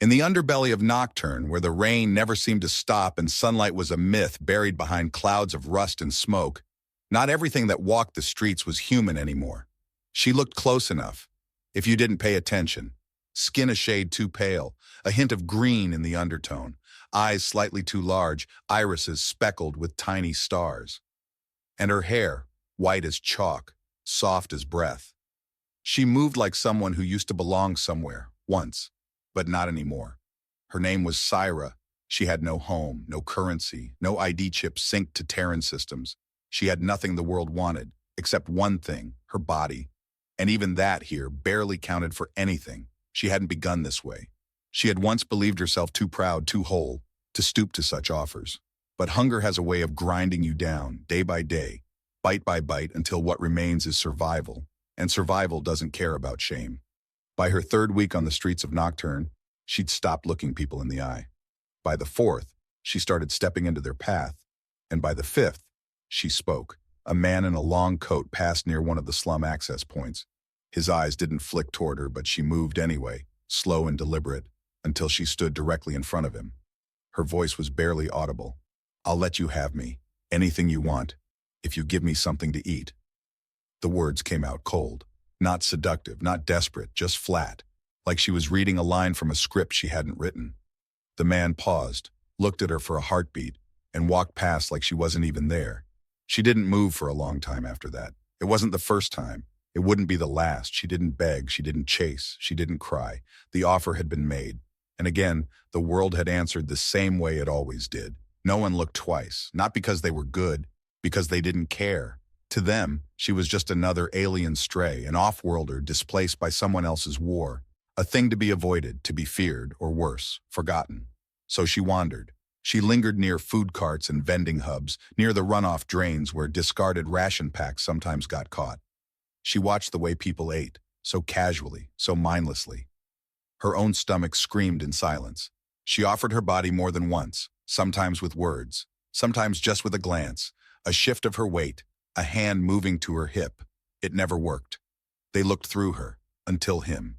In the underbelly of Nocturne, where the rain never seemed to stop and sunlight was a myth buried behind clouds of rust and smoke, not everything that walked the streets was human anymore. She looked close enough, if you didn't pay attention. Skin a shade too pale, a hint of green in the undertone, eyes slightly too large, irises speckled with tiny stars. And her hair, white as chalk, soft as breath. She moved like someone who used to belong somewhere, once, but not anymore. Her name was Syra. She had no home, no currency, no ID chip synced to Terran systems. She had nothing the world wanted, except one thing, her body. And even that here barely counted for anything. She hadn't begun this way. She had once believed herself too proud, too whole, to stoop to such offers. But hunger has a way of grinding you down, day by day, bite by bite, until what remains is survival. And survival doesn't care about shame. By her third week on the streets of Nocturne, she'd stopped looking people in the eye. By the fourth, she started stepping into their path. And by the fifth, she spoke. A man in a long coat passed near one of the slum access points. His eyes didn't flick toward her, but she moved anyway, slow and deliberate, until she stood directly in front of him. Her voice was barely audible. "I'll let you have me, anything you want, if you give me something to eat." The words came out cold, not seductive, not desperate, just flat, like she was reading a line from a script she hadn't written. The man paused, looked at her for a heartbeat, and walked past like she wasn't even there. She didn't move for a long time after that. It wasn't the first time. It wouldn't be the last. She didn't beg, she didn't chase, she didn't cry. The offer had been made. And again, the world had answered the same way it always did. No one looked twice, not because they were good, because they didn't care. To them, she was just another alien stray, an off-worlder displaced by someone else's war, a thing to be avoided, to be feared, or worse, forgotten. So she wandered. She lingered near food carts and vending hubs, near the runoff drains where discarded ration packs sometimes got caught. She watched the way people ate, so casually, so mindlessly. Her own stomach screamed in silence. She offered her body more than once, sometimes with words, sometimes just with a glance, a shift of her weight, a hand moving to her hip. It never worked. They looked through her, until him.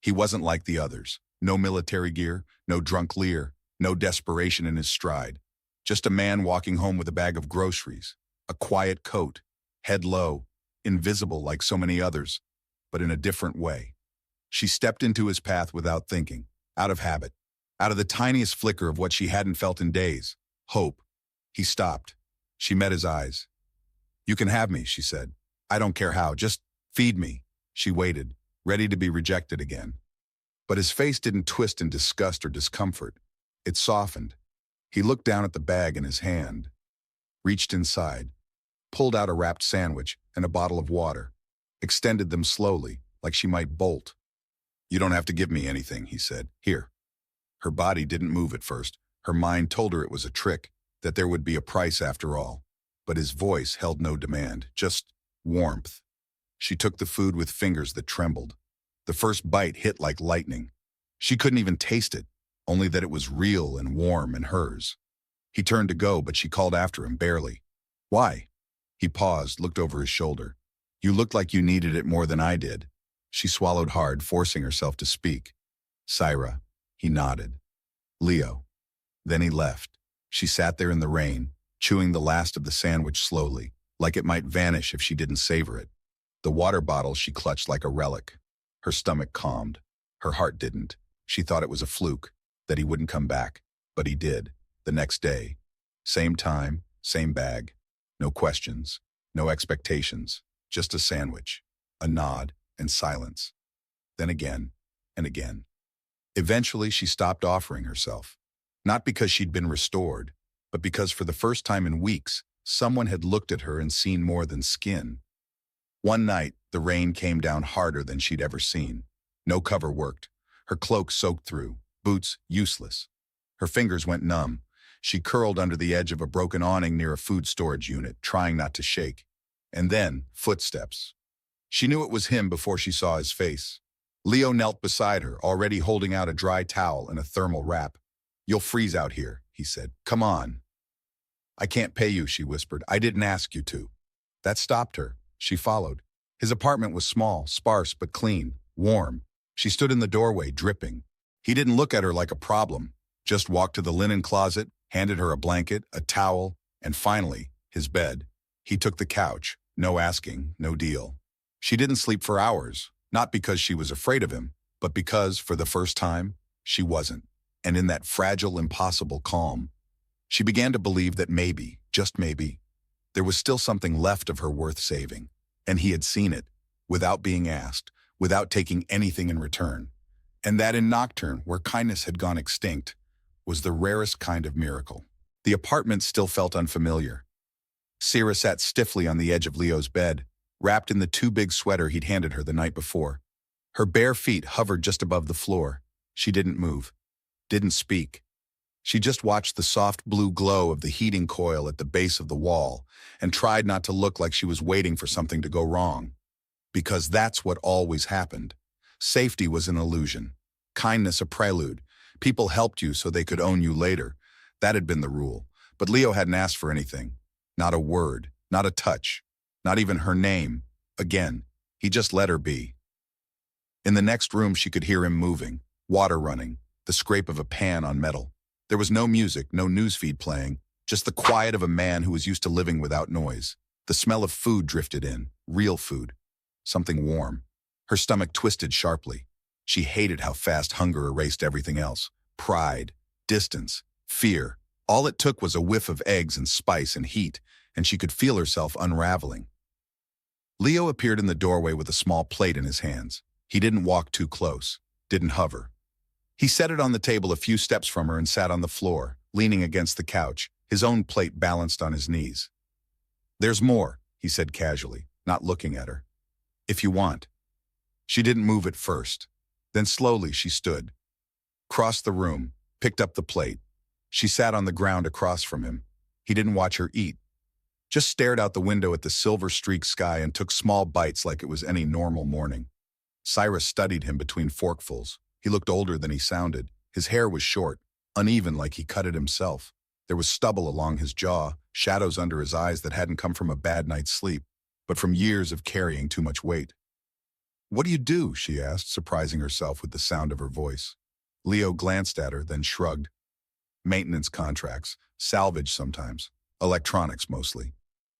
He wasn't like the others. No military gear, no drunk leer, no desperation in his stride. Just a man walking home with a bag of groceries, a quiet coat, head low, invisible like so many others, but in a different way. She stepped into his path without thinking, out of habit, out of the tiniest flicker of what she hadn't felt in days, hope. He stopped. She met his eyes. "You can have me," she said. "I don't care how, just feed me." She waited, ready to be rejected again. But his face didn't twist in disgust or discomfort. It softened. He looked down at the bag in his hand, reached inside, pulled out a wrapped sandwich and a bottle of water, extended them slowly, like she might bolt. "You don't have to give me anything," he said. "Here." Her body didn't move at first. Her mind told her it was a trick, that there would be a price after all. But his voice held no demand, just warmth. She took the food with fingers that trembled. The first bite hit like lightning. She couldn't even taste it, only that it was real and warm and hers. He turned to go, but she called after him, barely. "Why?" He paused, looked over his shoulder. "You looked like you needed it more than I did." She swallowed hard, forcing herself to speak. "Syra." He nodded. "Leo." Then he left. She sat there in the rain, chewing the last of the sandwich slowly, like it might vanish if she didn't savor it. The water bottle she clutched like a relic. Her stomach calmed. Her heart didn't. She thought it was a fluke, that he wouldn't come back. But he did, the next day. Same time, same bag. No questions, no expectations, just a sandwich, a nod, and silence. Then again, and again. Eventually, she stopped offering herself. Not because she'd been restored, but because for the first time in weeks, someone had looked at her and seen more than skin. One night, the rain came down harder than she'd ever seen. No cover worked. Her cloak soaked through, boots useless. Her fingers went numb. She curled under the edge of a broken awning near a food storage unit, trying not to shake. And then, footsteps. She knew it was him before she saw his face. Leo knelt beside her, already holding out a dry towel and a thermal wrap. "You'll freeze out here," he said. "Come on." "I can't pay you," she whispered. "I didn't ask you to." That stopped her. She followed. His apartment was small, sparse but clean, warm. She stood in the doorway, dripping. He didn't look at her like a problem, just walked to the linen closet, handed her a blanket, a towel, and finally, his bed. He took the couch, no asking, no deal. She didn't sleep for hours, not because she was afraid of him, but because, for the first time, she wasn't. And in that fragile, impossible calm, she began to believe that maybe, just maybe, there was still something left of her worth saving. And he had seen it, without being asked, without taking anything in return. And that in Nocturne, where kindness had gone extinct, was the rarest kind of miracle. The apartment still felt unfamiliar. Sierra sat stiffly on the edge of Leo's bed, wrapped in the too big sweater he'd handed her the night before. Her bare feet hovered just above the floor. She didn't move, didn't speak. She just watched the soft blue glow of the heating coil at the base of the wall and tried not to look like she was waiting for something to go wrong. Because that's what always happened. Safety was an illusion. Kindness a prelude. People helped you so they could own you later. That had been the rule. But Leo hadn't asked for anything. Not a word, not a touch, not even her name. Again, he just let her be. In the next room, she could hear him moving, water running, the scrape of a pan on metal. There was no music, no newsfeed playing, just the quiet of a man who was used to living without noise. The smell of food drifted in, real food, something warm. Her stomach twisted sharply. She hated how fast hunger erased everything else. Pride, distance, fear. All it took was a whiff of eggs and spice and heat, and she could feel herself unraveling. Leo appeared in the doorway with a small plate in his hands. He didn't walk too close, didn't hover. He set it on the table a few steps from her and sat on the floor, leaning against the couch, his own plate balanced on his knees. "There's more," he said casually, not looking at her. "If you want." She didn't move at first. Then slowly she stood, crossed the room, picked up the plate. She sat on the ground across from him. He didn't watch her eat, just stared out the window at the silver-streaked sky and took small bites like it was any normal morning. Cyrus studied him between forkfuls. He looked older than he sounded. His hair was short, uneven like he cut it himself. There was stubble along his jaw, shadows under his eyes that hadn't come from a bad night's sleep, but from years of carrying too much weight. "What do you do?" she asked, surprising herself with the sound of her voice. Leo glanced at her, then shrugged. "Maintenance contracts, salvage sometimes, electronics mostly.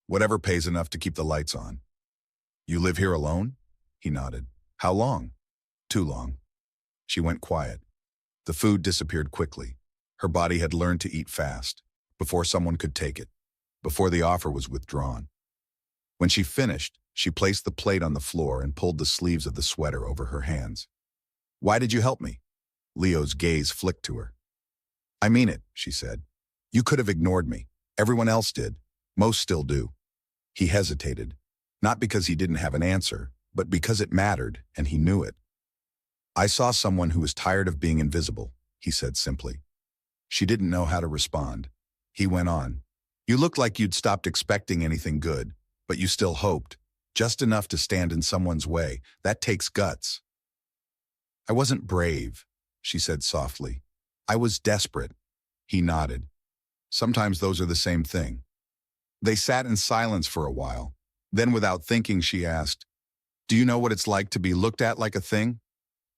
Whatever pays enough to keep the lights on." "You live here alone?" He nodded. "How long?" "Too long." She went quiet. The food disappeared quickly. Her body had learned to eat fast, before someone could take it, before the offer was withdrawn. When she finished, she placed the plate on the floor and pulled the sleeves of the sweater over her hands. "Why did you help me?" Leo's gaze flicked to her. "I mean it," she said. "You could have ignored me. Everyone else did. Most still do." He hesitated, not because he didn't have an answer, but because it mattered, and he knew it. "I saw someone who was tired of being invisible," he said simply. She didn't know how to respond. He went on. "You looked like you'd stopped expecting anything good, but you still hoped, just enough to stand in someone's way. That takes guts." "I wasn't brave," she said softly. "I was desperate." He nodded. "Sometimes those are the same thing." They sat in silence for a while. Then, without thinking, she asked, "Do you know what it's like to be looked at like a thing?"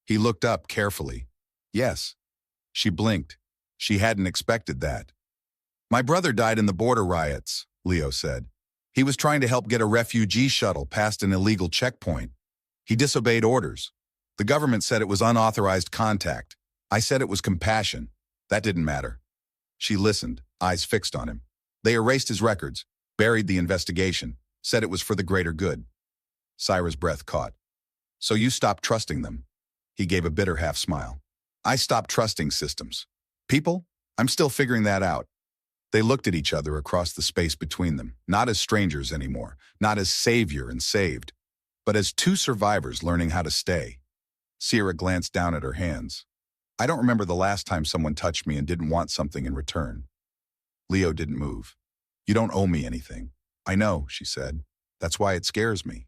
He looked up carefully. "Yes." She blinked. She hadn't expected that. "My brother died in the border riots," Leo said. "He was trying to help get a refugee shuttle past an illegal checkpoint. He disobeyed orders. The government said it was unauthorized contact. I said it was compassion. That didn't matter." She listened, eyes fixed on him. "They erased his records, buried the investigation, said it was for the greater good." Cyrus' breath caught. "So you stopped trusting them?" He gave a bitter half-smile. "I stopped trusting systems. People? I'm still figuring that out." They looked at each other across the space between them, not as strangers anymore, not as savior and saved, but as two survivors learning how to stay. Sierra glanced down at her hands. "I don't remember the last time someone touched me and didn't want something in return." Leo didn't move. "You don't owe me anything." "I know," she said. "That's why it scares me."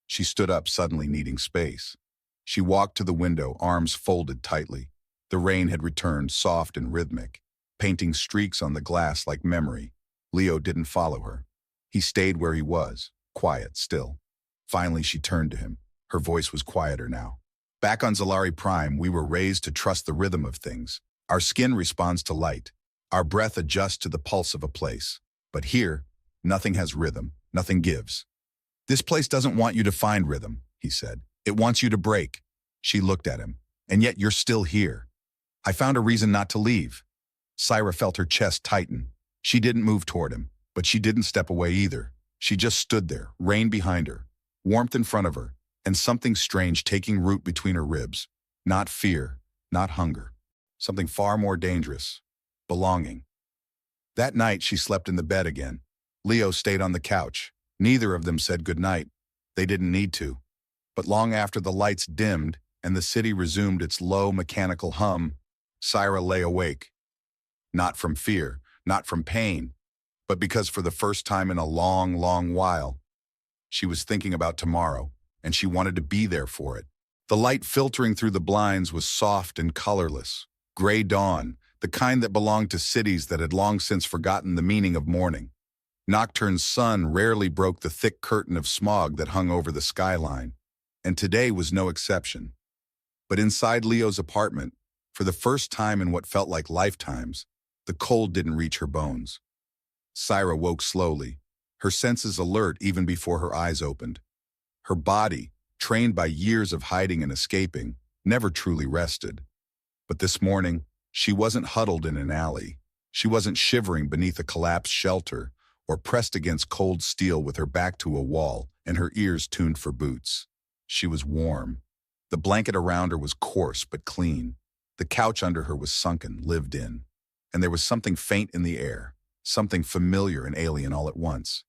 She stood up, suddenly needing space. She walked to the window, arms folded tightly. The rain had returned, soft and rhythmic, painting streaks on the glass like memory. Leo didn't follow her. He stayed where he was, quiet still. Finally, she turned to him. Her voice was quieter now. Back on Zalari Prime, we were raised to trust the rhythm of things. Our skin responds to light. Our breath adjusts to the pulse of a place. But here, nothing has rhythm, nothing gives. This place doesn't want you to find rhythm, he said. It wants you to break. She looked at him. And yet you're still here. I found a reason not to leave. Syra felt her chest tighten. She didn't move toward him, but she didn't step away either. She just stood there, rain behind her, warmth in front of her, and something strange taking root between her ribs. Not fear, not hunger. Something far more dangerous. Belonging. That night, she slept in the bed again. Leo stayed on the couch. Neither of them said goodnight. They didn't need to. But long after the lights dimmed and the city resumed its low mechanical hum, Syra lay awake. Not from fear, not from pain, but because for the first time in a long, long while, she was thinking about tomorrow, and she wanted to be there for it. The light filtering through the blinds was soft and colorless. Gray dawn, the kind that belonged to cities that had long since forgotten the meaning of morning. Nocturne's sun rarely broke the thick curtain of smog that hung over the skyline, and today was no exception. But inside Leo's apartment, for the first time in what felt like lifetimes, the cold didn't reach her bones. Syra woke slowly, her senses alert even before her eyes opened. Her body, trained by years of hiding and escaping, never truly rested. But this morning, she wasn't huddled in an alley. She wasn't shivering beneath a collapsed shelter or pressed against cold steel with her back to a wall and her ears tuned for boots. She was warm. The blanket around her was coarse but clean. The couch under her was sunken, lived in. And there was something faint in the air, something familiar and alien all at once.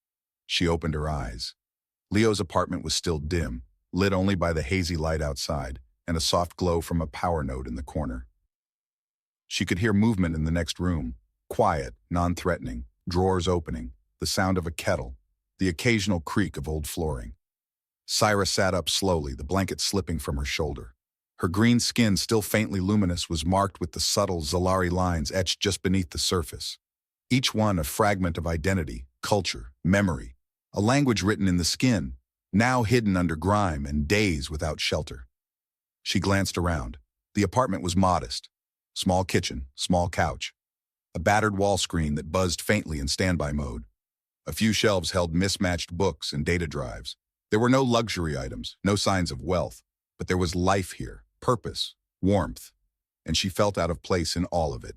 She opened her eyes. Leo's apartment was still dim, lit only by the hazy light outside and a soft glow from a power node in the corner. She could hear movement in the next room, quiet, non-threatening, drawers opening, the sound of a kettle, the occasional creak of old flooring. Syra sat up slowly, the blanket slipping from her shoulder. Her green skin, still faintly luminous, was marked with the subtle Zalari lines etched just beneath the surface. Each one a fragment of identity, culture, memory, a language written in the skin, now hidden under grime and days without shelter. She glanced around. The apartment was modest. Small kitchen, small couch. A battered wall screen that buzzed faintly in standby mode. A few shelves held mismatched books and data drives. There were no luxury items, no signs of wealth, but there was life here, purpose, warmth, and she felt out of place in all of it.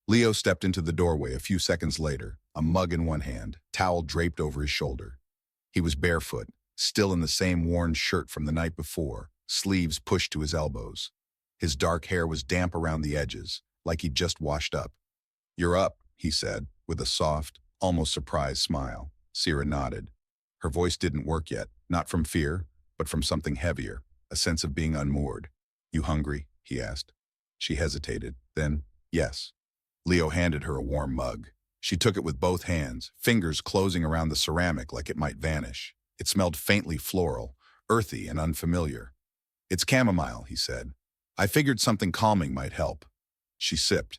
Leo stepped into the doorway a few seconds later, a mug in one hand, towel draped over his shoulder. He was barefoot, still in the same worn shirt from the night before, sleeves pushed to his elbows. His dark hair was damp around the edges, like he'd just washed up. "You're up," he said, with a soft, almost surprised smile. Syra nodded. Her voice didn't work yet, not from fear, but from something heavier, a sense of being unmoored. "You hungry?" he asked. She hesitated. Then, "Yes." Leo handed her a warm mug. She took it with both hands, fingers closing around the ceramic like it might vanish. It smelled faintly floral, earthy and unfamiliar. "It's chamomile," he said. "I figured something calming might help." She sipped.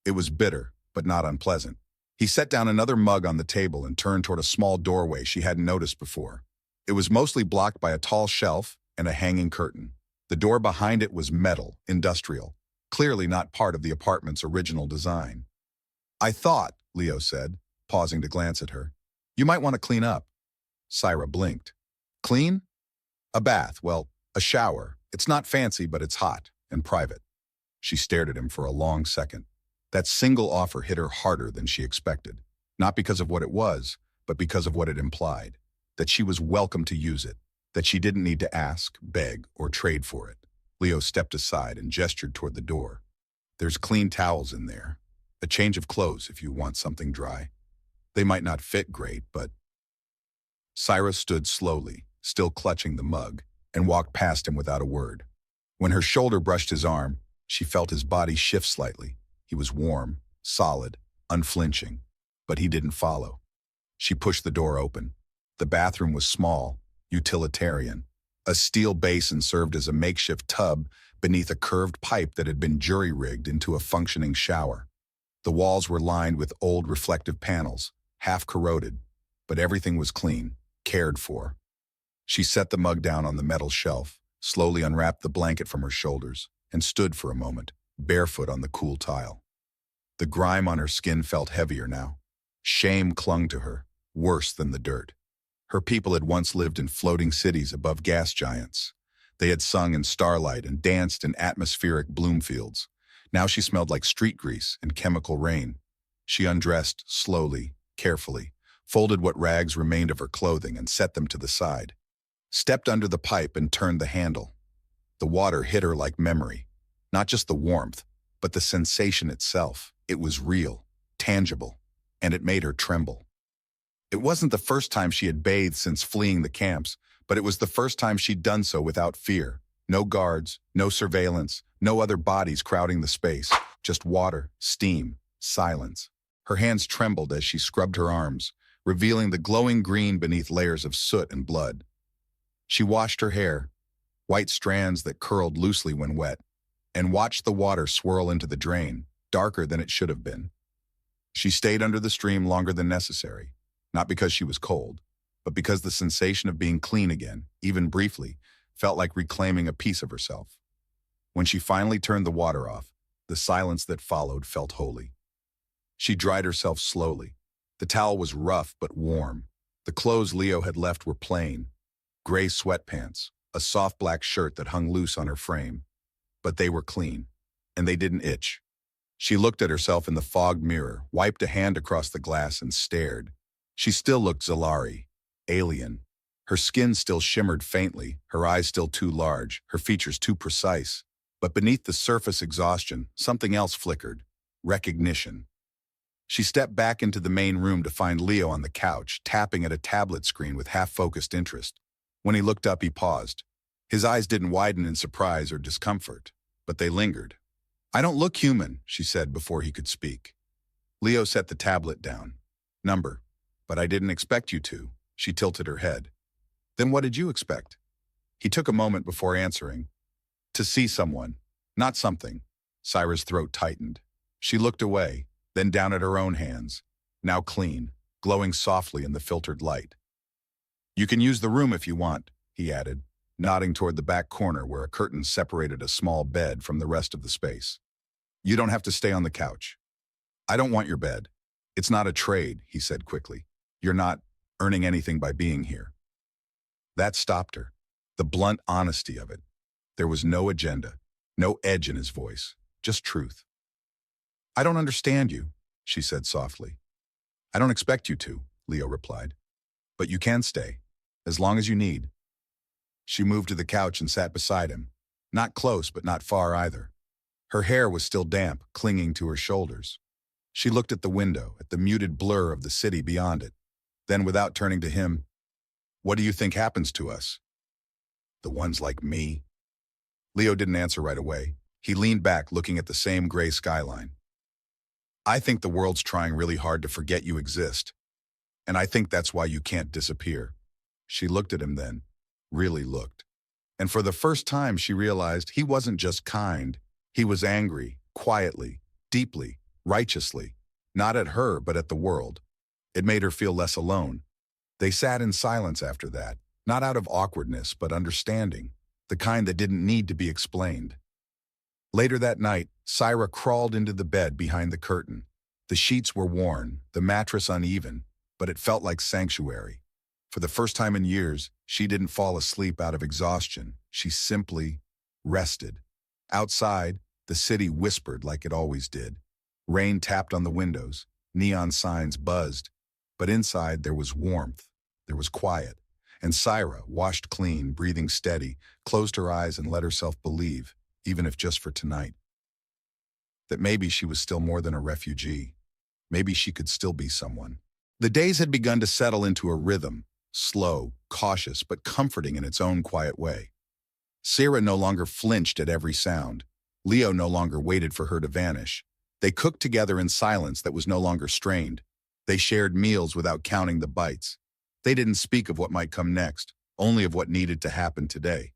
It was bitter, but not unpleasant. He set down another mug on the table and turned toward a small doorway she hadn't noticed before. It was mostly blocked by a tall shelf and a hanging curtain. The door behind it was metal, industrial, clearly not part of the apartment's original design. "I thought," Leo said, pausing to glance at her, "you might want to clean up." Syra blinked. "Clean?" "A bath, well, a shower. It's not fancy, but it's hot and private." She stared at him for a long second. That single offer hit her harder than she expected, not because of what it was, but because of what it implied, that she was welcome to use it, that she didn't need to ask, beg, or trade for it. Leo stepped aside and gestured toward the door. "There's clean towels in there. A change of clothes if you want something dry. They might not fit great, but..." Syra stood slowly, still clutching the mug, and walked past him without a word. When her shoulder brushed his arm, she felt his body shift slightly. He was warm, solid, unflinching, but he didn't follow. She pushed the door open. The bathroom was small, utilitarian. A steel basin served as a makeshift tub beneath a curved pipe that had been jury-rigged into a functioning shower. The walls were lined with old reflective panels, half corroded, but everything was clean, cared for. She set the mug down on the metal shelf, slowly unwrapped the blanket from her shoulders, and stood for a moment, barefoot on the cool tile. The grime on her skin felt heavier now. Shame clung to her, worse than the dirt. Her people had once lived in floating cities above gas giants. They had sung in starlight and danced in atmospheric bloom fields. Now she smelled like street grease and chemical rain. She undressed slowly, carefully, folded what rags remained of her clothing and set them to the side. Stepped under the pipe and turned the handle. The water hit her like memory. Not just the warmth, but the sensation itself. It was real, tangible, and it made her tremble. It wasn't the first time she had bathed since fleeing the camps, but it was the first time she'd done so without fear. No guards, no surveillance, no other bodies crowding the space. Just water, steam, silence. Her hands trembled as she scrubbed her arms, revealing the glowing green beneath layers of soot and blood. She washed her hair, white strands that curled loosely when wet, and watched the water swirl into the drain, darker than it should have been. She stayed under the stream longer than necessary, not because she was cold, but because the sensation of being clean again, even briefly, felt like reclaiming a piece of herself. When she finally turned the water off, the silence that followed felt holy. She dried herself slowly. The towel was rough but warm. The clothes Leo had left were plain, gray sweatpants, a soft black shirt that hung loose on her frame. But they were clean, and they didn't itch. She looked at herself in the fogged mirror, wiped a hand across the glass, and stared. She still looked Zalari, alien. Her skin still shimmered faintly, her eyes still too large, her features too precise. But beneath the surface exhaustion, something else flickered. Recognition. She stepped back into the main room to find Leo on the couch, tapping at a tablet screen with half-focused interest. When he looked up, he paused. His eyes didn't widen in surprise or discomfort, but they lingered. "I don't look human," she said before he could speak. Leo set the tablet down. "Number. But I didn't expect you to." She tilted her head. "Then what did you expect?" He took a moment before answering. "To see someone, not something." Syra's throat tightened. She looked away, then down at her own hands, now clean, glowing softly in the filtered light. "You can use the room if you want," he added, nodding toward the back corner where a curtain separated a small bed from the rest of the space. "You don't have to stay on the couch." "I don't want your bed. It's not a trade," he said quickly. "You're not earning anything by being here." That stopped her, the blunt honesty of it. There was no agenda, no edge in his voice, just truth. "I don't understand you," she said softly. "I don't expect you to," Leo replied. "But you can stay, as long as you need." She moved to the couch and sat beside him, not close but not far either. Her hair was still damp, clinging to her shoulders. She looked at the window, at the muted blur of the city beyond it. Then, without turning to him, "What do you think happens to us? The ones like me?" Leo didn't answer right away. He leaned back, looking at the same gray skyline. "I think the world's trying really hard to forget you exist. And I think that's why you can't disappear." She looked at him then, really looked. And for the first time, she realized he wasn't just kind. He was angry, quietly, deeply, righteously. Not at her, but at the world. It made her feel less alone. They sat in silence after that, not out of awkwardness, but understanding, the kind that didn't need to be explained. Later that night, Syra crawled into the bed behind the curtain. The sheets were worn, the mattress uneven, but it felt like sanctuary. For the first time in years, she didn't fall asleep out of exhaustion. She simply rested. Outside, the city whispered like it always did. Rain tapped on the windows, neon signs buzzed. But inside there was warmth, there was quiet. And Syra, washed clean, breathing steady, closed her eyes and let herself believe, even if just for tonight, that maybe she was still more than a refugee. Maybe she could still be someone. The days had begun to settle into a rhythm, slow, cautious, but comforting in its own quiet way. Syra no longer flinched at every sound. Leo no longer waited for her to vanish. They cooked together in silence that was no longer strained. They shared meals without counting the bites. They didn't speak of what might come next, only of what needed to happen today.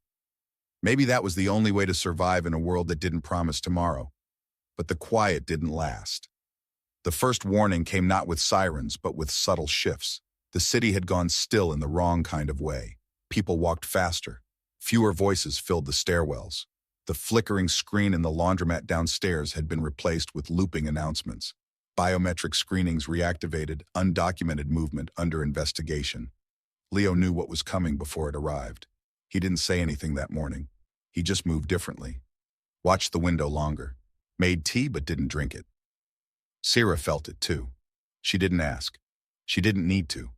Maybe that was the only way to survive in a world that didn't promise tomorrow. But the quiet didn't last. The first warning came not with sirens, but with subtle shifts. The city had gone still in the wrong kind of way. People walked faster, Fewer voices filled the stairwells. The flickering screen in the laundromat downstairs had been replaced with looping announcements. Biometric screenings reactivated undocumented movement under investigation. Leo knew what was coming before it arrived. He didn't say anything that morning. He just moved differently. Watched the window longer. Made tea but didn't drink it. Sarah felt it too. She didn't ask. She didn't need to.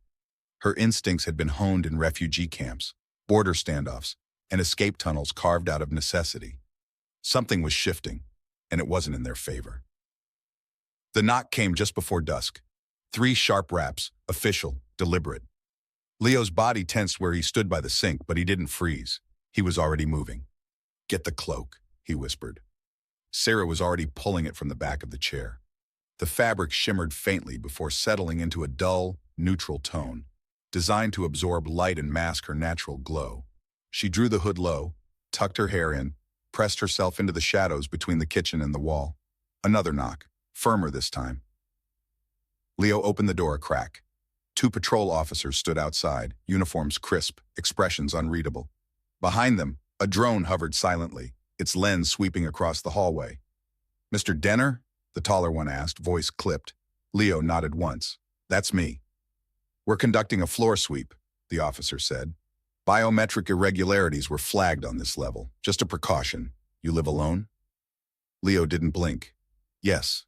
Her instincts had been honed in refugee camps, border standoffs, and escape tunnels carved out of necessity. Something was shifting, and it wasn't in their favor. The knock came just before dusk. 3 sharp raps, official, deliberate. Leo's body tensed where he stood by the sink, but he didn't freeze. He was already moving. "Get the cloak," he whispered. Sarah was already pulling it from the back of the chair. The fabric shimmered faintly before settling into a dull, neutral tone, designed to absorb light and mask her natural glow. She drew the hood low, tucked her hair in, pressed herself into the shadows between the kitchen and the wall. Another knock, firmer this time. Leo opened the door a crack. 2 patrol officers stood outside, uniforms crisp, expressions unreadable. Behind them, a drone hovered silently, its lens sweeping across the hallway. "Mr. Denner?" the taller one asked, voice clipped. Leo nodded once. "That's me." "We're conducting a floor sweep," the officer said. "Biometric irregularities were flagged on this level. Just a precaution. You live alone?" Leo didn't blink. "Yes."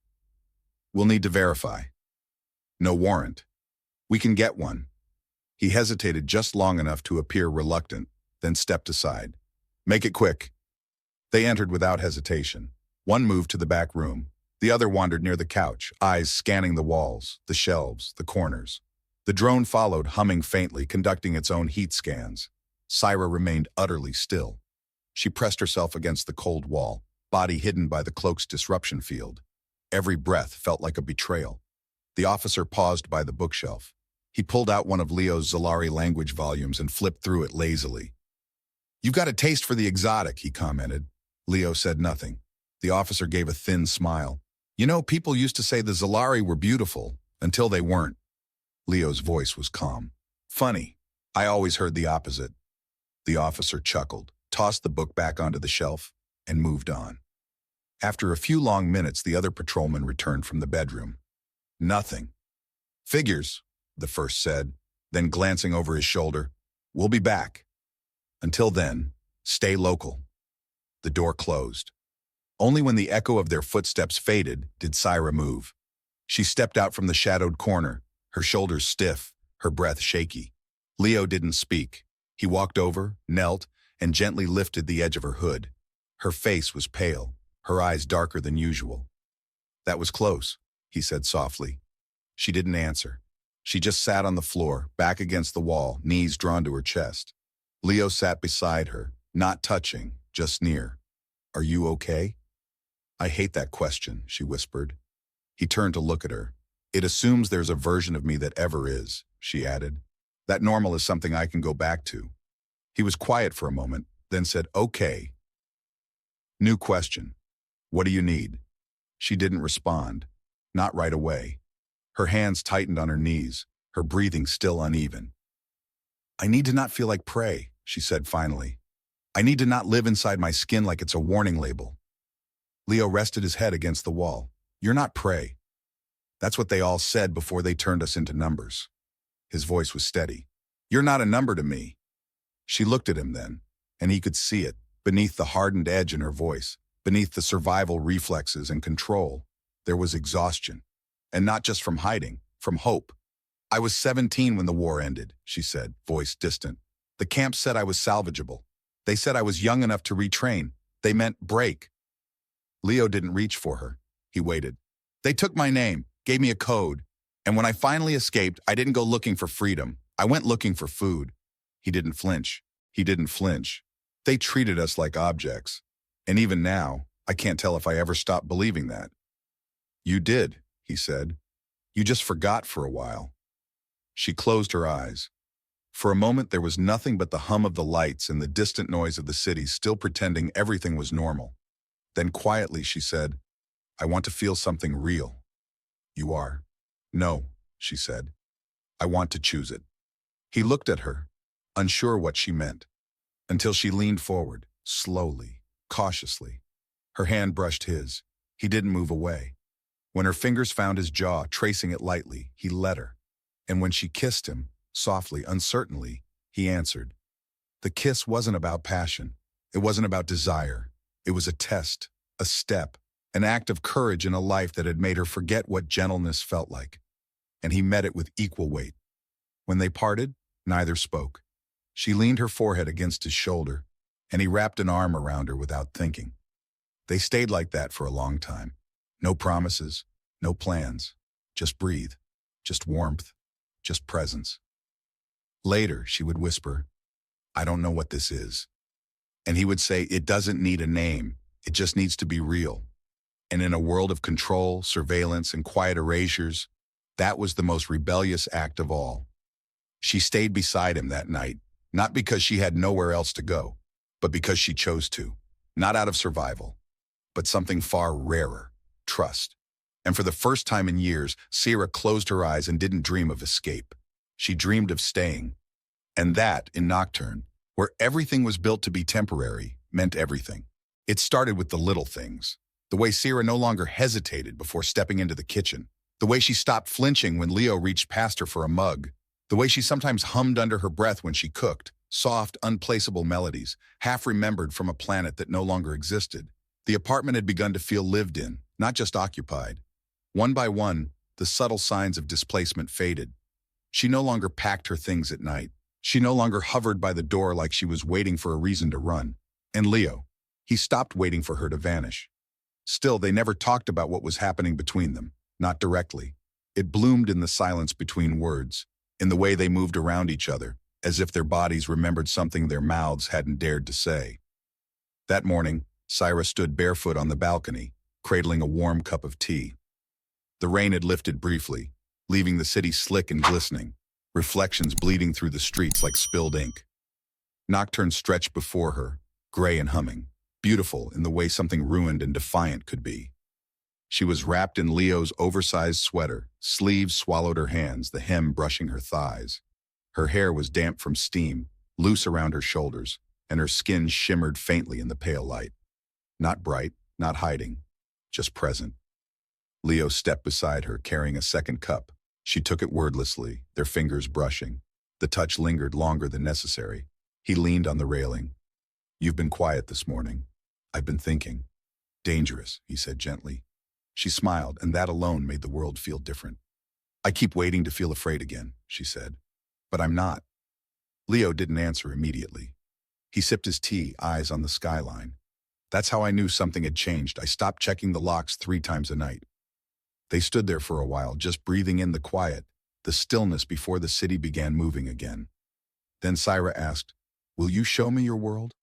"We'll need to verify." "No warrant." "We can get one." He hesitated just long enough to appear reluctant, then stepped aside. "Make it quick." They entered without hesitation. One moved to the back room. The other wandered near the couch, eyes scanning the walls, the shelves, the corners. The drone followed, humming faintly, conducting its own heat scans. Syra remained utterly still. She pressed herself against the cold wall, body hidden by the cloak's disruption field. Every breath felt like a betrayal. The officer paused by the bookshelf. He pulled out one of Leo's Zalari language volumes and flipped through it lazily. "You've got a taste for the exotic," he commented. Leo said nothing. The officer gave a thin smile. "You know, people used to say the Zalari were beautiful, until they weren't." Leo's voice was calm. "Funny. I always heard the opposite." The officer chuckled, tossed the book back onto the shelf, and moved on. After a few long minutes, the other patrolman returned from the bedroom. "Nothing." "Figures," the first said, then glancing over his shoulder, "We'll be back. Until then, stay local." The door closed. Only when the echo of their footsteps faded did Syra move. She stepped out from the shadowed corner, her shoulders stiff, her breath shaky. Leo didn't speak. He walked over, knelt, and gently lifted the edge of her hood. Her face was pale, her eyes darker than usual. "That was close," he said softly. She didn't answer. She just sat on the floor, back against the wall, knees drawn to her chest. Leo sat beside her, not touching, just near. "Are you okay?" "I hate that question," she whispered. He turned to look at her. "It assumes there's a version of me that ever is," she added. "That normal is something I can go back to." He was quiet for a moment, then said, "Okay." "New question. What do you need?" She didn't respond. Not right away. Her hands tightened on her knees, her breathing still uneven. "I need to not feel like prey," she said finally. "I need to not live inside my skin like it's a warning label." Leo rested his head against the wall. "You're not prey. That's what they all said before they turned us into numbers." His voice was steady. "You're not a number to me." She looked at him then, and he could see it, beneath the hardened edge in her voice, beneath the survival reflexes and control. There was exhaustion. And not just from hiding, from hope. "I was 17 when the war ended," she said, voice distant. "The camp said I was salvageable. They said I was young enough to retrain. They meant break." Leo didn't reach for her. He waited. "They took my name, gave me a code. And when I finally escaped, I didn't go looking for freedom. I went looking for food." He didn't flinch. He didn't flinch. "They treated us like objects. And even now, I can't tell if I ever stopped believing that." "You did," he said. "You just forgot for a while." She closed her eyes. For a moment, there was nothing but the hum of the lights and the distant noise of the city, still pretending everything was normal. Then quietly she said, "I want to feel something real." "You are." "No," she said. "I want to choose it." He looked at her, unsure what she meant. until she leaned forward, slowly, cautiously. Her hand brushed his. He didn't move away. When her fingers found his jaw, tracing it lightly, he let her. And when she kissed him, softly, uncertainly, he answered. The kiss wasn't about passion. It wasn't about desire. It was a test, a step, an act of courage in a life that had made her forget what gentleness felt like. And he met it with equal weight. When they parted, neither spoke. She leaned her forehead against his shoulder, and he wrapped an arm around her without thinking. They stayed like that for a long time. No promises, no plans. Just breathe, just warmth, just presence. Later, she would whisper, I don't know what this is. And he would say, it doesn't need a name. It just needs to be real. And in a world of control, surveillance, and quiet erasures, that was the most rebellious act of all. She stayed beside him that night, not because she had nowhere else to go, but because she chose to. Not out of survival, but something far rarer, trust. And for the first time in years, Sierra closed her eyes and didn't dream of escape. She dreamed of staying. And that, in Nocturne, where everything was built to be temporary, meant everything. It started with the little things. The way Sierra no longer hesitated before stepping into the kitchen. The way she stopped flinching when Leo reached past her for a mug. The way she sometimes hummed under her breath when she cooked. Soft, unplaceable melodies, half remembered from a planet that no longer existed. The apartment had begun to feel lived in, not just occupied. One by one, the subtle signs of displacement faded. She no longer packed her things at night. She no longer hovered by the door like she was waiting for a reason to run. And Leo, he stopped waiting for her to vanish. Still, they never talked about what was happening between them, not directly. It bloomed in the silence between words, in the way they moved around each other, as if their bodies remembered something their mouths hadn't dared to say. That morning, Sierra stood barefoot on the balcony, cradling a warm cup of tea. The rain had lifted briefly, leaving the city slick and glistening, reflections bleeding through the streets like spilled ink. Nocturne stretched before her, gray and humming, beautiful in the way something ruined and defiant could be. She was wrapped in Leo's oversized sweater, sleeves swallowed her hands, the hem brushing her thighs. Her hair was damp from steam, loose around her shoulders, and her skin shimmered faintly in the pale light. Not bright, not hiding, just present. Leo stepped beside her, carrying a second cup. She took it wordlessly, their fingers brushing. The touch lingered longer than necessary. He leaned on the railing. You've been quiet this morning. I've been thinking. Dangerous, he said gently. She smiled, and that alone made the world feel different. I keep waiting to feel afraid again, she said. But I'm not. Leo didn't answer immediately. He sipped his tea, eyes on the skyline. That's how I knew something had changed. I stopped checking the locks 3 times a night. They stood there for a while, just breathing in the quiet, the stillness before the city began moving again. Then Sierra asked, Will you show me your world?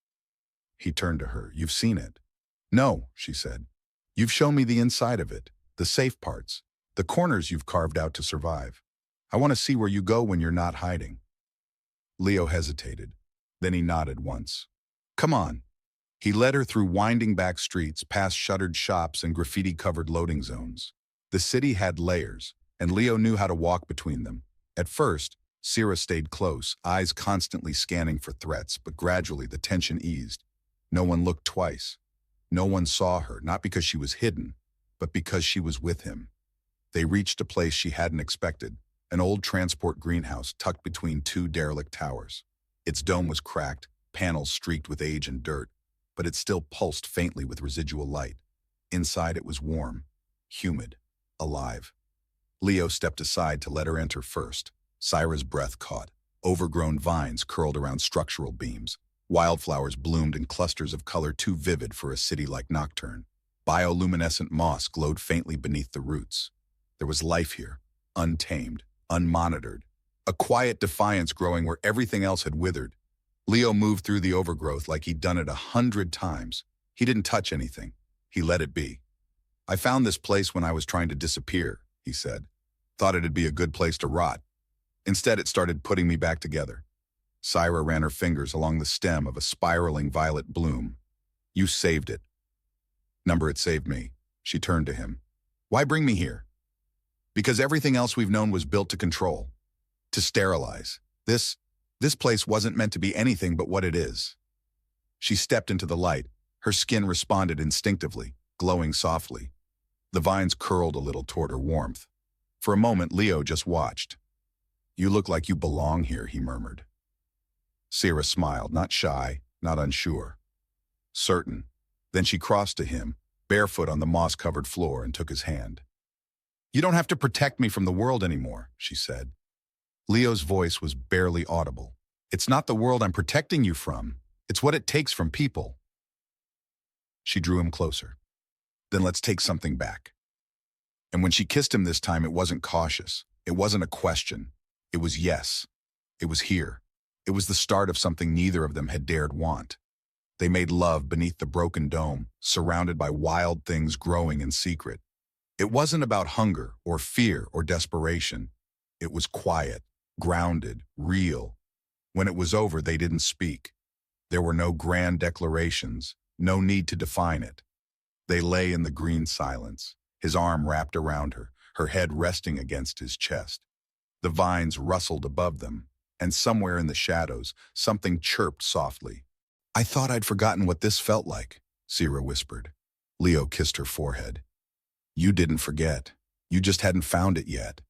He turned to her. You've seen it. No, she said. You've shown me the inside of it, the safe parts, the corners you've carved out to survive. I want to see where you go when you're not hiding. Leo hesitated. Then he nodded once. Come on. He led her through winding back streets, past shuttered shops and graffiti-covered loading zones. The city had layers, and Leo knew how to walk between them. At first, Sierra stayed close, eyes constantly scanning for threats, but gradually the tension eased. No one looked twice. No one saw her, not because she was hidden, but because she was with him. They reached a place she hadn't expected, an old transport greenhouse tucked between 2 derelict towers. Its dome was cracked, panels streaked with age and dirt, but it still pulsed faintly with residual light. Inside it was warm, humid, alive. Leo stepped aside to let her enter first. Sierra's breath caught. Overgrown vines curled around structural beams. Wildflowers bloomed in clusters of color too vivid for a city like Nocturne. Bioluminescent moss glowed faintly beneath the roots. There was life here, untamed, unmonitored. A quiet defiance growing where everything else had withered. Leo moved through the overgrowth like he'd done it 100 times. He didn't touch anything. He let it be. I found this place when I was trying to disappear, he said. Thought it'd be a good place to rot. Instead, it started putting me back together. Sierra ran her fingers along the stem of a spiraling violet bloom. You saved it. Number, it saved me. She turned to him. Why bring me here? Because everything else we've known was built to control, to sterilize. This place wasn't meant to be anything but what it is. She stepped into the light. Her skin responded instinctively, glowing softly. The vines curled a little toward her warmth. For a moment, Leo just watched. "You look like you belong here," he murmured. Sierra smiled, not shy, not unsure. Certain. Then she crossed to him, barefoot on the moss-covered floor, and took his hand. "You don't have to protect me from the world anymore," she said. Leo's voice was barely audible. "It's not the world I'm protecting you from. It's what it takes from people." She drew him closer. "Then let's take something back." And when she kissed him this time, it wasn't cautious. It wasn't a question. It was yes. It was here. It was the start of something neither of them had dared want. They made love beneath the broken dome, surrounded by wild things growing in secret. It wasn't about hunger or fear or desperation. It was quiet, grounded, real. When it was over, they didn't speak. There were no grand declarations, no need to define it. They lay in the green silence, his arm wrapped around her, her head resting against his chest. The vines rustled above them, and somewhere in the shadows, something chirped softly. "I thought I'd forgotten what this felt like," Sierra whispered. Leo kissed her forehead. "You didn't forget. You just hadn't found it yet."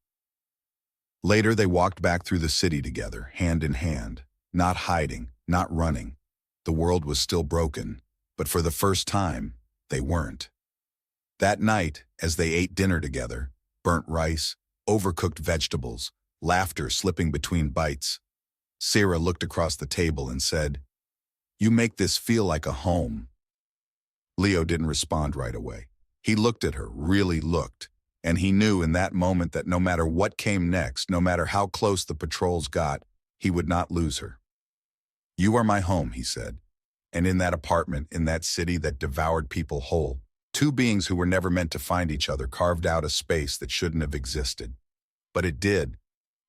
Later, they walked back through the city together, hand in hand, not hiding, not running. The world was still broken, but for the first time, they weren't. That night, as they ate dinner together, burnt rice, overcooked vegetables, laughter slipping between bites, Sierra looked across the table and said, "You make this feel like a home." Leo didn't respond right away. He looked at her, really looked, and he knew in that moment that no matter what came next, no matter how close the patrols got, he would not lose her. "You are my home," he said. And in that apartment, in that city that devoured people whole, two beings who were never meant to find each other carved out a space that shouldn't have existed. But it did,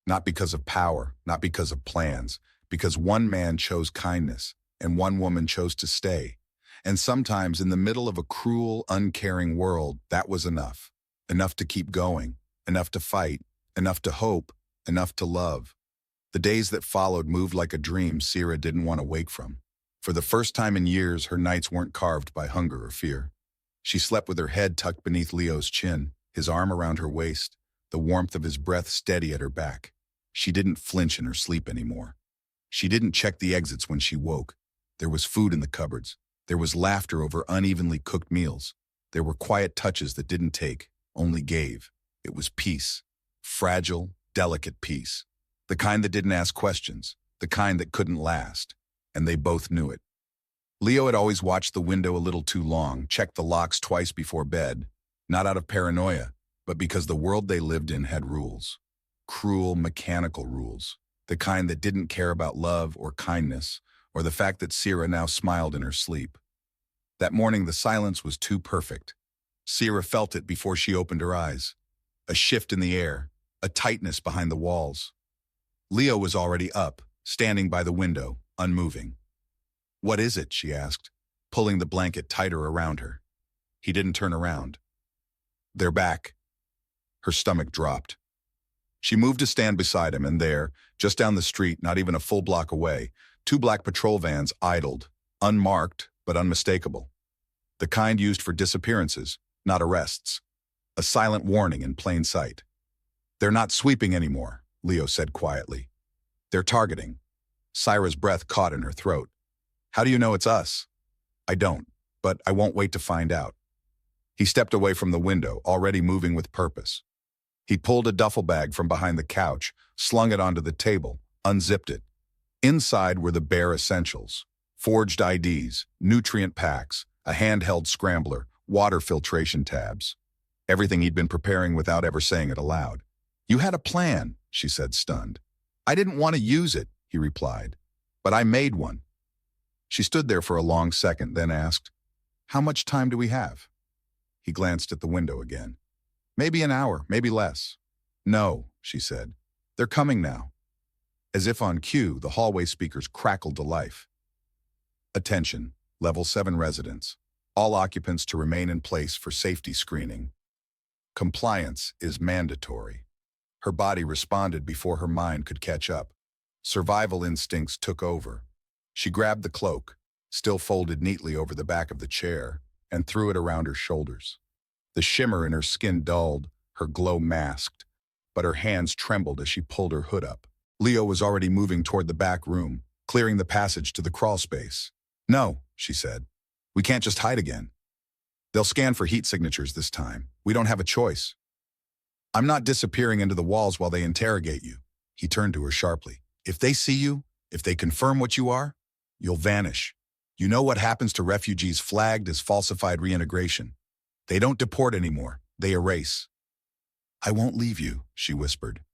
not because of power, not because of plans, because one man chose kindness, and one woman chose to stay. And sometimes in the middle of a cruel, uncaring world, that was enough. Enough to keep going, enough to fight, enough to hope, enough to love. The days that followed moved like a dream Sierra didn't want to wake from. For the first time in years, her nights weren't carved by hunger or fear. She slept with her head tucked beneath Leo's chin, his arm around her waist, the warmth of his breath steady at her back. She didn't flinch in her sleep anymore. She didn't check the exits when she woke. There was food in the cupboards. There was laughter over unevenly cooked meals. There were quiet touches that didn't take, only gave. It was peace. Fragile, delicate peace. The kind that didn't ask questions. The kind that couldn't last. And they both knew it. Leo had always watched the window a little too long, checked the locks twice before bed, not out of paranoia, but because the world they lived in had rules. Cruel, mechanical rules. The kind that didn't care about love or kindness, or the fact that Sierra now smiled in her sleep. That morning, the silence was too perfect. Sierra felt it before she opened her eyes. A shift in the air, a tightness behind the walls. Leo was already up, standing by the window, unmoving. "What is it?" she asked, pulling the blanket tighter around her. He didn't turn around. "They're back." Her stomach dropped. She moved to stand beside him, and there, just down the street, not even a full block away, two black patrol vans idled, unmarked but unmistakable. The kind used for disappearances, not arrests. A silent warning in plain sight. "They're not sweeping anymore," Leo said quietly. "They're targeting." Sierra's breath caught in her throat. "How do you know it's us?" "I don't, but I won't wait to find out." He stepped away from the window, already moving with purpose. He pulled a duffel bag from behind the couch, slung it onto the table, unzipped it. Inside were the bare essentials: forged IDs, nutrient packs, a handheld scrambler, water filtration tabs. Everything he'd been preparing without ever saying it aloud. "You had a plan," she said, stunned. "I didn't want to use it," he replied, "but I made one." She stood there for a long second, then asked, "How much time do we have?" He glanced at the window again. "Maybe an hour, maybe less." "No," she said. "They're coming now." As if on cue, the hallway speakers crackled to life. "Attention, Level 7 residents. All occupants to remain in place for safety screening. Compliance is mandatory." Her body responded before her mind could catch up. Survival instincts took over. She grabbed the cloak. still folded neatly over the back of the chair, and threw it around her shoulders. The shimmer in her skin dulled, her glow masked, but her hands trembled as she pulled her hood up. Leo was already moving toward the back room, clearing the passage to the crawl space. "No," she said. "We can't just hide again. They'll scan for heat signatures this time. We don't have a choice." "I'm not disappearing into the walls while they interrogate you." He turned to her sharply. "If they see you, if they confirm what you are, you'll vanish. You know what happens to refugees flagged as falsified reintegration. They don't deport anymore. They erase." "I won't leave you," she whispered.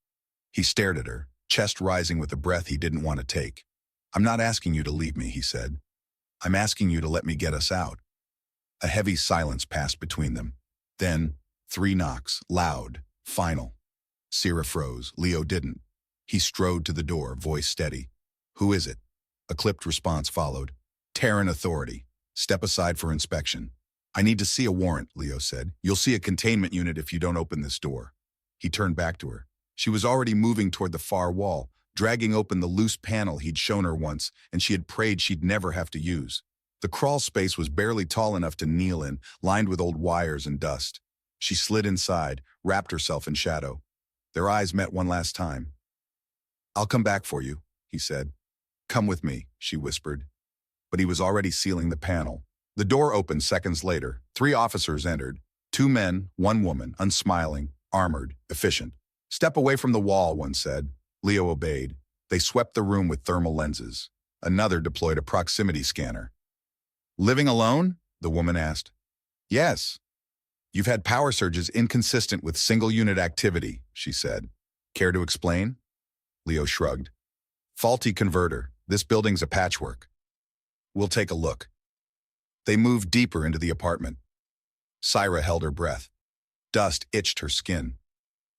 He stared at her, chest rising with a breath he didn't want to take. "I'm not asking you to leave me," he said. "I'm asking you to let me get us out." A heavy silence passed between them. Then, 3 knocks, loud, final. Sierra froze. Leo didn't. He strode to the door, voice steady. "Who is it?" A clipped response followed. "Terran authority. Step aside for inspection." "I need to see a warrant," Leo said. "You'll see a containment unit if you don't open this door." He turned back to her. She was already moving toward the far wall, dragging open the loose panel he'd shown her once, and she had prayed she'd never have to use. The crawl space was barely tall enough to kneel in, lined with old wires and dust. She slid inside, wrapped herself in shadow. Their eyes met one last time. "I'll come back for you," he said. "Come with me," she whispered. But he was already sealing the panel. The door opened seconds later. 3 officers entered. 2 men, 1 woman, unsmiling, armored, efficient. "Step away from the wall," one said. Leo obeyed. They swept the room with thermal lenses. Another deployed a proximity scanner. "Living alone?" the woman asked. "Yes." "You've had power surges inconsistent with single-unit activity," she said. "Care to explain?" Leo shrugged. "Faulty converter. This building's a patchwork." "We'll take a look." They moved deeper into the apartment. Syra held her breath. Dust itched her skin.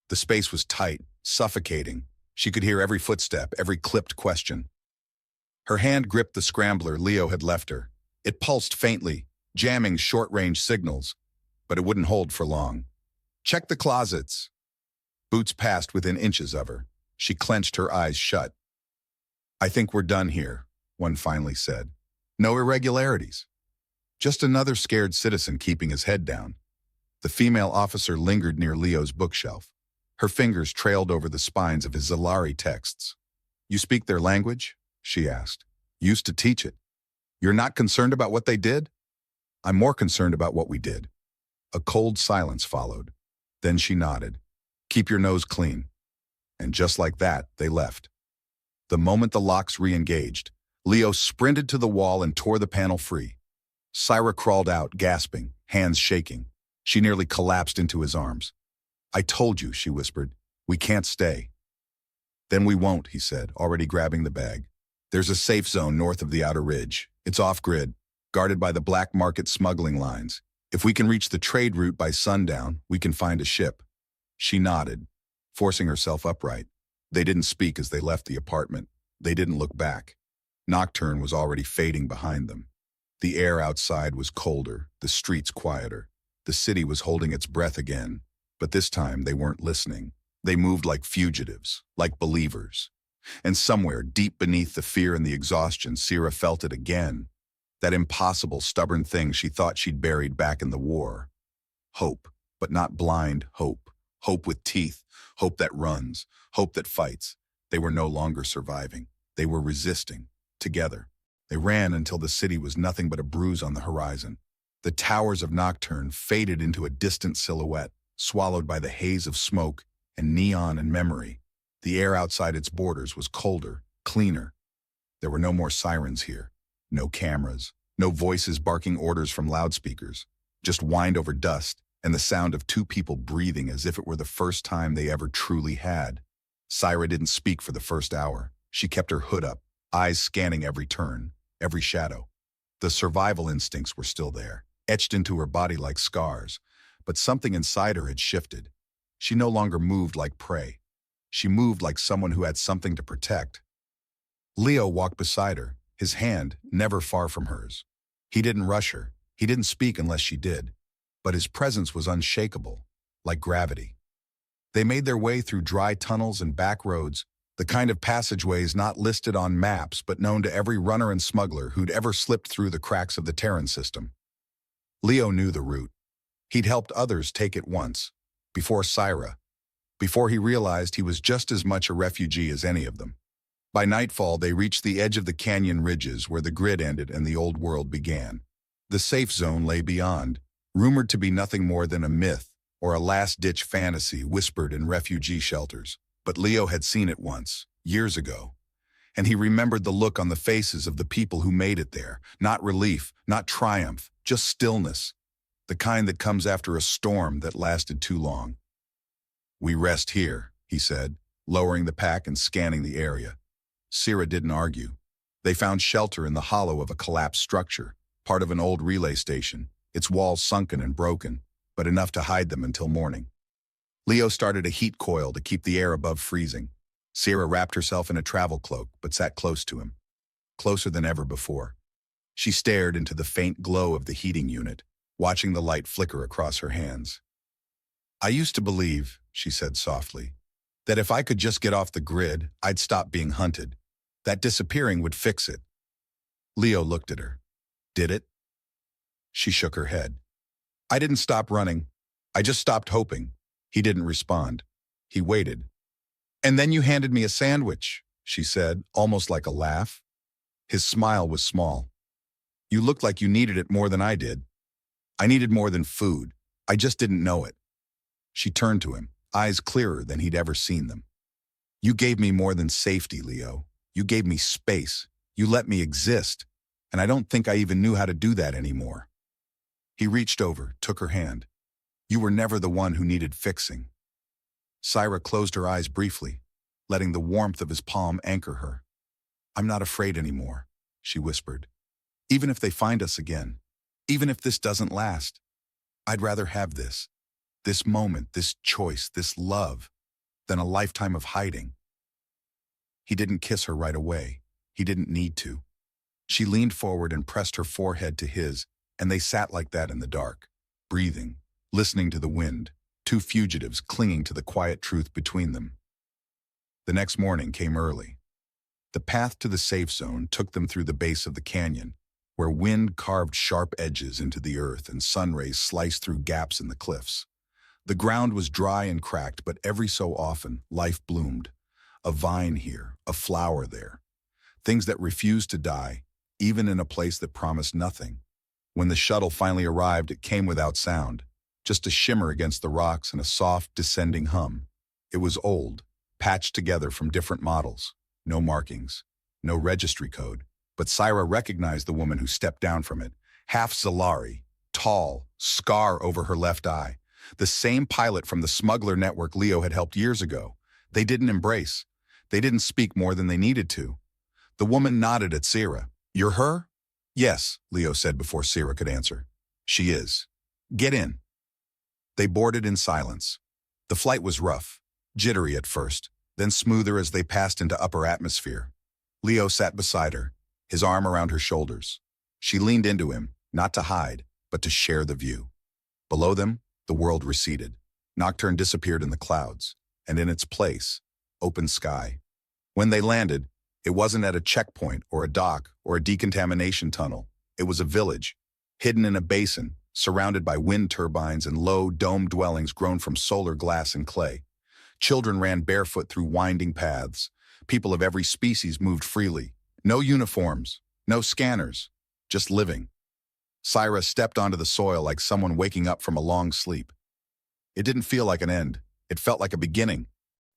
The space was tight, suffocating. She could hear every footstep, every clipped question. Her hand gripped the scrambler Leo had left her. It pulsed faintly, jamming short-range signals, but it wouldn't hold for long. "Check the closets." Boots passed within inches of her. She clenched her eyes shut. "I think we're done here," one finally said. "No irregularities. Just another scared citizen keeping his head down." The female officer lingered near Leo's bookshelf. Her fingers trailed over the spines of his Zalari texts. "You speak their language?" she asked. "Used to teach it. You're not concerned about what they did?" "I'm more concerned about what we did." A cold silence followed. Then she nodded. "Keep your nose clean." And just like that, they left. The moment the locks re-engaged, Leo sprinted to the wall and tore the panel free. Syra crawled out, gasping, hands shaking. She nearly collapsed into his arms. "I told you," she whispered. "We can't stay." "Then we won't," he said, already grabbing the bag. "There's a safe zone north of the outer ridge. It's off-grid, guarded by the black market smuggling lines. If we can reach the trade route by sundown, we can find a ship." She nodded, forcing herself upright. They didn't speak as they left the apartment. They didn't look back. Nocturne was already fading behind them. The air outside was colder, the streets quieter. The city was holding its breath again, but this time they weren't listening. They moved like fugitives, like believers. And somewhere, deep beneath the fear and the exhaustion, Syra felt it again. That impossible, stubborn thing she thought she'd buried back in the war. Hope, but not blind hope. Hope with teeth, hope that runs, hope that fights. They were no longer surviving. They were resisting, together. They ran until the city was nothing but a bruise on the horizon. The towers of Nocturne faded into a distant silhouette, swallowed by the haze of smoke and neon and memory. The air outside its borders was colder, cleaner. There were no more sirens here, no cameras, no voices barking orders from loudspeakers, just whined over dust and the sound of 2 people breathing as if it were the first time they ever truly had. Syra didn't speak for the first hour. She kept her hood up, eyes scanning every turn, every shadow. The survival instincts were still there, etched into her body like scars, but something inside her had shifted. She no longer moved like prey. She moved like someone who had something to protect. Leo walked beside her, his hand never far from hers. He didn't rush her. He didn't speak unless she did. But his presence was unshakable, like gravity. They made their way through dry tunnels and back roads, The kind of passageways not listed on maps but known to every runner and smuggler who'd ever slipped through the cracks of the Terran system. Leo knew the route. He'd helped others take it once, before Syra, before he realized he was just as much a refugee as any of them. By nightfall, they reached the edge of the canyon ridges where the grid ended and the old world began. The safe zone lay beyond, rumored to be nothing more than a myth or a last-ditch fantasy whispered in refugee shelters. But Leo had seen it once, years ago, and he remembered the look on the faces of the people who made it there. Not relief, not triumph, just stillness, the kind that comes after a storm that lasted too long. "We rest here," he said, lowering the pack and scanning the area. Syra didn't argue. They found shelter in the hollow of a collapsed structure, part of an old relay station, its walls sunken and broken, but enough to hide them until morning. Leo started a heat coil to keep the air above freezing. Syra wrapped herself in a travel cloak, but sat close to him, closer than ever before. She stared into the faint glow of the heating unit, watching the light flicker across her hands. "I used to believe," she said softly, "that if I could just get off the grid, I'd stop being hunted. That disappearing would fix it." Leo looked at her. "Did it?" She shook her head. "I didn't stop running. I just stopped hoping." He didn't respond. He waited. "And then you handed me a sandwich," she said, almost like a laugh. His smile was small. "You looked like you needed it more than I did." "I needed more than food. I just didn't know it." She turned to him, eyes clearer than he'd ever seen them. "You gave me more than safety, Leo. You gave me space. You let me exist. And I don't think I even knew how to do that anymore." He reached over, took her hand. "You were never the one who needed fixing." Syra closed her eyes briefly, letting the warmth of his palm anchor her. "I'm not afraid anymore," she whispered. "Even if they find us again, even if this doesn't last, I'd rather have this moment, this choice, this love, than a lifetime of hiding." He didn't kiss her right away. He didn't need to. She leaned forward and pressed her forehead to his, and they sat like that in the dark, breathing, listening to the wind, two fugitives clinging to the quiet truth between them. The next morning came early. The path to the safe zone took them through the base of the canyon, where wind carved sharp edges into the earth and sun rays sliced through gaps in the cliffs. The ground was dry and cracked, but every so often, life bloomed. A vine here, a flower there. Things that refused to die, even in a place that promised nothing. When the shuttle finally arrived, it came without sound, just a shimmer against the rocks and a soft, descending hum. It was old, patched together from different models. No markings, no registry code. But Syra recognized the woman who stepped down from it. Half Zalari, tall, scar over her left eye. The same pilot from the smuggler network Leo had helped years ago. They didn't embrace. They didn't speak more than they needed to. The woman nodded at Syra. "You're her?" "Yes," Leo said before Syra could answer. "She is. Get in." They boarded in silence. The flight was rough, jittery at first, then smoother as they passed into upper atmosphere. Leo sat beside her, his arm around her shoulders. She leaned into him, not to hide, but to share the view. Below them, the world receded. Nocturne disappeared in the clouds, and in its place, open sky. When they landed, it wasn't at a checkpoint or a dock or a decontamination tunnel. It was a village, hidden in a basin, surrounded by wind turbines and low, domed dwellings grown from solar glass and clay. Children ran barefoot through winding paths. People of every species moved freely. No uniforms, no scanners, just living. Syra stepped onto the soil like someone waking up from a long sleep. It didn't feel like an end. It felt like a beginning.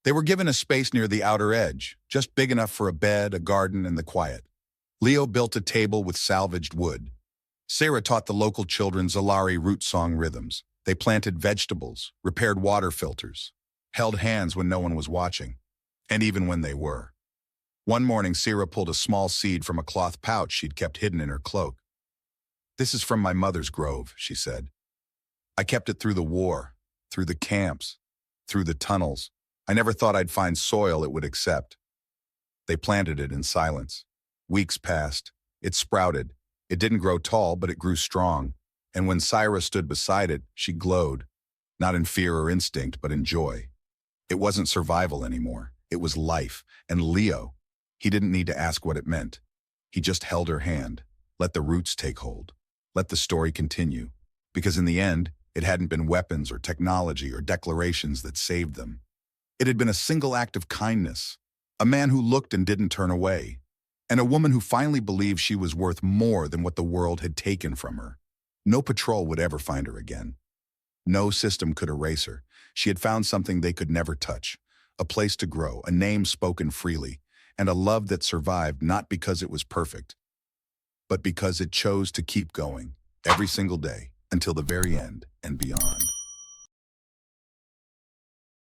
They were given a space near the outer edge, just big enough for a bed, a garden, and the quiet. Leo built a table with salvaged wood. Syra taught the local children Zalari root song rhythms. They planted vegetables, repaired water filters, held hands when no one was watching, and even when they were. One morning, Syra pulled a small seed from a cloth pouch she'd kept hidden in her cloak. "This is from my mother's grove," she said. "I kept it through the war, through the camps, through the tunnels. I never thought I'd find soil it would accept." They planted it in silence. Weeks passed. It sprouted. It didn't grow tall, but it grew strong. And when Syra stood beside it, she glowed, not in fear or instinct, but in joy. It wasn't survival anymore. It was life, and Leo, he didn't need to ask what it meant. He just held her hand, let the roots take hold, let the story continue, because in the end, it hadn't been weapons or technology or declarations that saved them. It had been a single act of kindness, a man who looked and didn't turn away, and a woman who finally believed she was worth more than what the world had taken from her. No patrol would ever find her again. No system could erase her. She had found something they could never touch, a place to grow, a name spoken freely, and a love that survived not because it was perfect, but because it chose to keep going every single day until the very end and beyond.